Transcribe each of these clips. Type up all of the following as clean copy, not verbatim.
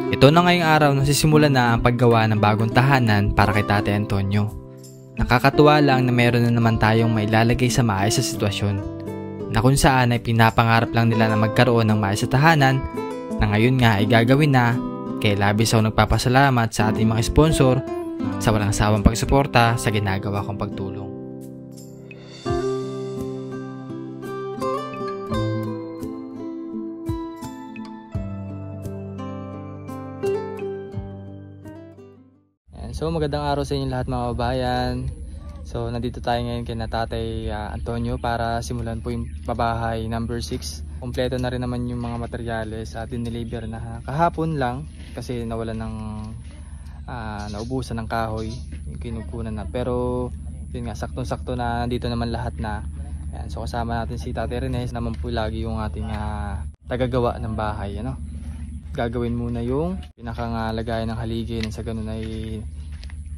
Ito na ngayong araw nasisimulan na ang paggawa ng bagong tahanan para kay Tatay Antonio. Nakakatuwa lang na meron na naman tayong mailalagay sa maayos sa sitwasyon, na kung saan ay pinapangarap lang nila na magkaroon ng maayos sa tahanan, na ngayon nga ay gagawin na. Kaya labis ako nagpapasalamat sa ating mga sponsor sa walang sawang pagsuporta sa ginagawa kong pagtulong. So magandang araw sa inyo lahat mga kababayan. So nandito tayo ngayon kay Tatay Antonio para simulan po yung babahay number 6. Kompleto na rin naman yung mga materyales at dineliver na kahapon lang kasi nawalan ng naubusan ng kahoy yung kinukunan na. Pero yun nga, saktong-sakto na nandito naman lahat na. Ayan, so kasama natin si Tatay Rene naman po lagi yung ating tagagawa ng bahay. Ano? Gagawin muna yung pinakalagayan ng haligi sa ganun ay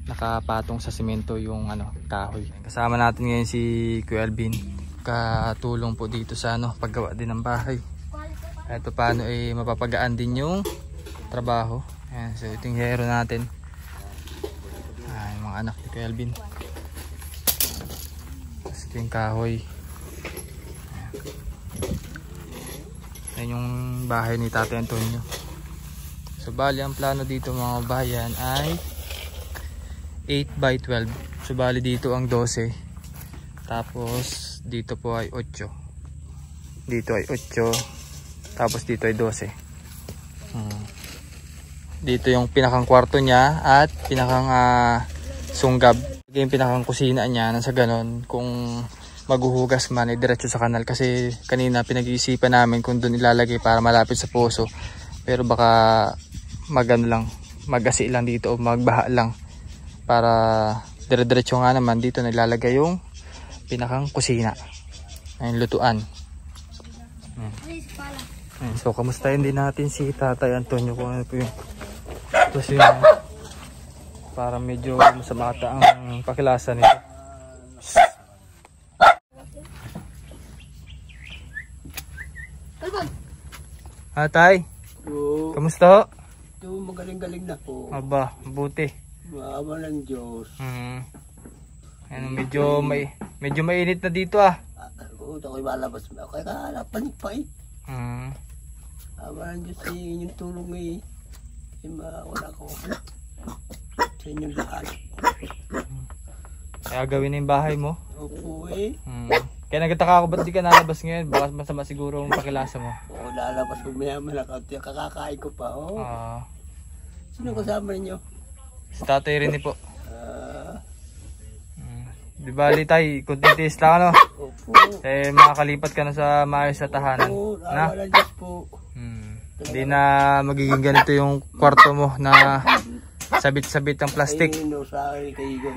nakapatong sa simento yung kahoy. Kasama natin ngayon si Kuya Alvin, katulong po dito sa paggawa din ng bahay. Ito paano ay mapapagaan din yung trabaho. Ayan, so ito yung hero natin. Yung mga anak ni Kuya Alvin. Tapos ito yung kahoy. Ayan yung bahay ni Tatay Antonio. So bali ang plano dito mga bayan ay 8x12. So bali dito ang 12. Tapos dito po ay 8. Dito ay 8. Tapos dito ay 12. Dito yung pinakang kwarto niya at pinakang sunggab. Yung pinakang kusina niya nang sa ganon kung maghuhugas man ay diretso sa kanal. Kasi kanina pinag-iisipan namin kung doon ilalagay para malapit sa puso. Pero baka mag-asi lang dito o magbaha lang. Para dire-diretso nga naman dito nilalagay yung pinakang kusina. Ayun, lutuan. Ayun, so kamustahin din natin si Tatay Antonio kung ano po yung kasi parang medyo masama ata ang pakilasan nito. Tay, kamusta ho? Ito, magaling-galing na po. Aba, mabuti. Maawa ng Diyos. Medyo mainit na dito Oo, ako'y malabas. Kaya kahalapan pa eh. Maawa ng Diyos sa inyong tulong eh. Wala ko. Sa inyong lahat. Kaya gawin na yung bahay mo? Opo eh. Kaya nagtataka ako ba't di ka nalabas ngayon? Baka masama siguro ang pakilasa mo. Oo, lalabas ko maya-maya. Kakakain ko pa. Sino kasama ninyo? Si Tatay Rene po. Di bali tay, kunti-tiis lang Opo. Makakalipat ka na sa maayos sa tahanan. Oo, awa ng Diyos po. Hindi na magiging ganito yung kwarto mo na sabit-sabit ang plastic. Ay, sa akin kayo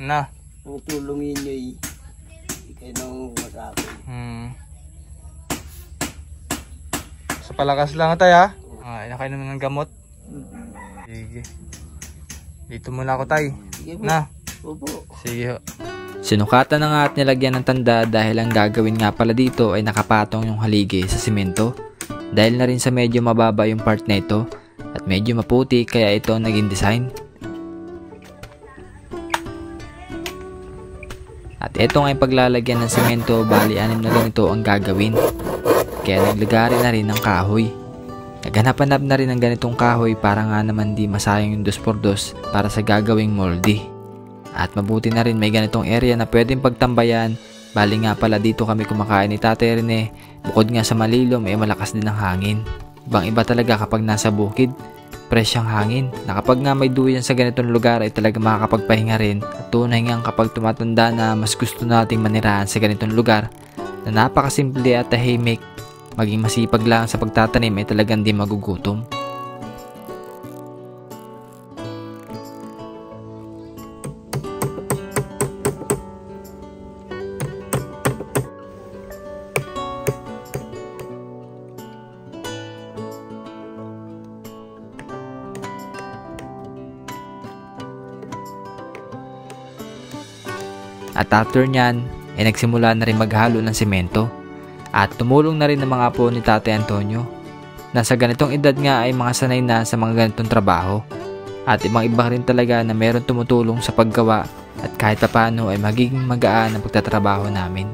na. Kung tulungin nyo eh. Kayo nang masabi. So palakas lang tayo inakain naman ng gamot. Sige. Dito muna ako tay. Na. Opo. Sige ho. Sinukatan na nga at nilagyan ng tanda dahil ang gagawin nga pala dito ay nakapatong yung haligi sa simento. Dahil na rin sa medyo mababa yung part na ito at medyo maputi kaya ito ang naging design. At ito nga yung paglalagyan ng simento, bali 6 na ganito ang gagawin. Kaya naglagari na rin ng kahoy. Naghanap-hanap na rin ng ganitong kahoy para nga naman di masayang yung 2x2 para sa gagawing moldy. At mabuti na rin may ganitong area na pwedeng pagtambayan. Bali nga pala dito kami kumakain ni Tatay Rene. Bukod nga sa malilom malakas din ang hangin. Ibang iba talaga kapag nasa bukid. Fresh ang hangin. Na kapag nga may duyan sa ganitong lugar ay talaga makakapagpahinga rin. At tunay nga kapag tumatanda na mas gusto nating manirahan sa ganitong lugar na napakasimple at tahimik. Maging masipag lang sa pagtatanim ay talagang di magugutom. At after nyan, nagsimula na rin maghalo ng semento. At tumulong na rin ng mga apo ni Tatay Antonio. nasa ganitong edad nga ay mga sanay na sa mga ganitong trabaho. At ibang-iba rin talaga na meron tumutulong sa paggawa at kahit paano ay magiging magaan ang pagtatrabaho namin.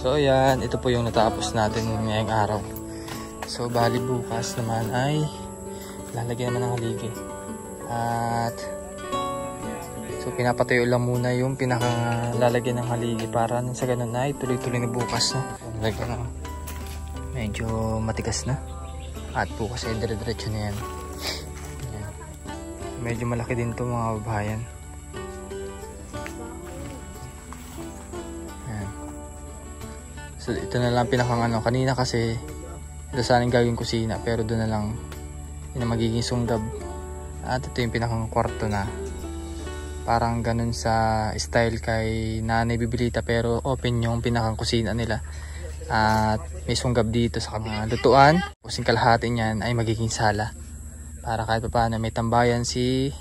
So yan, ito po yung natapos natin ngayong araw. So bali bukas naman ay lalagyan naman ng haligi. At so pinapatayo lang muna yung pinakalalagyan ng haligi para sa ganun ay tuloy-tuloy na bukas, no? Lagyan na. Medyo matigas na. At bukas ay dire-diretso na yan. Yan. Medyo malaki din to mga babayan. So ito na lang pinakang ano, kanina kasi ito sanang gagawing kusina pero doon na lang yun ang magiging sunggab. At ito yung pinakang kwarto na parang ganun sa style kay Nanay Bibilita pero open yung pinakang kusina nila. At may sunggab dito sa mga lutuan. Kasing kalahati niyan ay magiging sala para kahit paano may tambayan si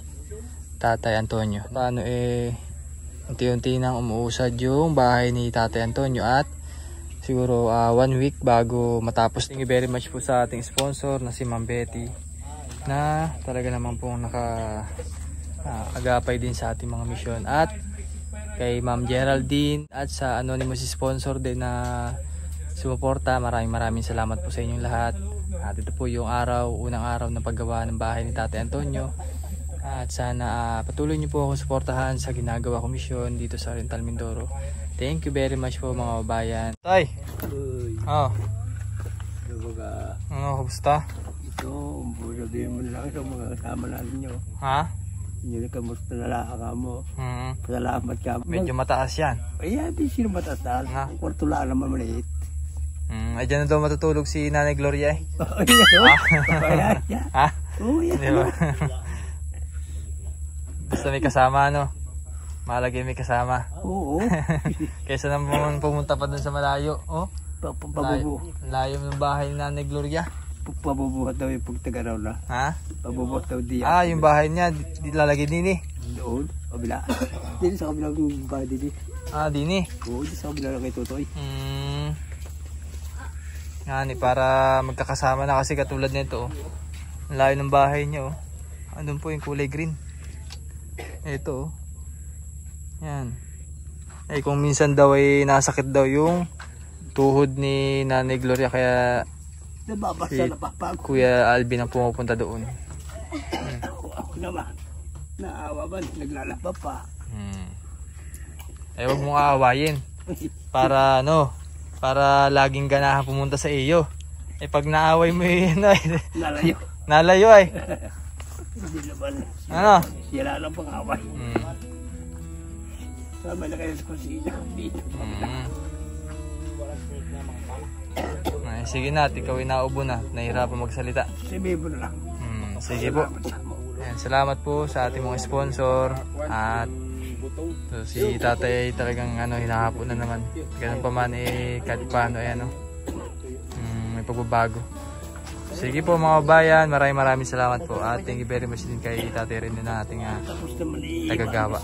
Tatay Antonio. Paano unti-unti nang umuusad yung bahay ni Tatay Antonio at siguro 1 week bago matapos. Thank you very much po sa ating sponsor na si Ma'am Betty na talaga naman pong agapay din sa ating mga misyon, at kay Ma'am Geraldine at sa anonymous sponsor din na sumuporta. Maraming salamat po sa inyong lahat. At ito po yung unang araw ng paggawa ng bahay ni Tatay Antonio, at sana patuloy niyo po akong suportahan sa ginagawa kong misyon dito sa Oriental Mindoro. Thank you very much po mga kabayan. Tay! Oh. Ano, kamusta? Ito, sabihin mo lang sa mga kasama natin nyo. Ha? Hindi na kamusta na lang mo. Salamat ka. Medyo mataas yan. Ay, hindi sino mataas. Ang kwarto lang naman maliit. Ay, dyan na daw matutulog si Nanay Gloria eh. Oo, yan. Ha? Oo, yan. Diba? Basta may kasama, no? Malagay may kasama. Oo. Kaysa naman pumunta pa dun sa malayo. Oh, layo ng bahay ni Nanay Gloria. Pabubuhat daw yung pagtagaraw na. Ha? Pabubuhat daw di. Yung bahay niya, di lalagay din eh. Doon, kabila. Dito sa kabila yung bahay din eh. Din eh. Oo, dito sa kabila lang kay Totoy. Yan para magkakasama na kasi katulad nito. Ang layo ng bahay niya. Andun po yung kulay green. Ito. Yan. Kung minsan daw ay nasakit daw yung tuhod ni Nanay Gloria, kaya si Kuya Alvin ang pumupunta doon. Ako naman, naawa ba? Naglalaba pa. Huwag mong aawayin. Para para laging ganahan pumunta sa iyo. Pag naaway mo yun nalayo. Nalayo ay. Hindi naman. Ano? Sira lang pang away. Sama na kayo sa kusina. Sige na, ikaw ay naubo na. Nahihirapan magsalita. Sabihin mo na lang. Sige po. Salamat po sa ating mga sponsor. At si Tatay talagang hinahapon na naman. Ganun pa man kahit paano may pagbabago. Sige po mga bayan, maraming salamat po. At thank you very much din kay Tatay rin na ating tagagawa.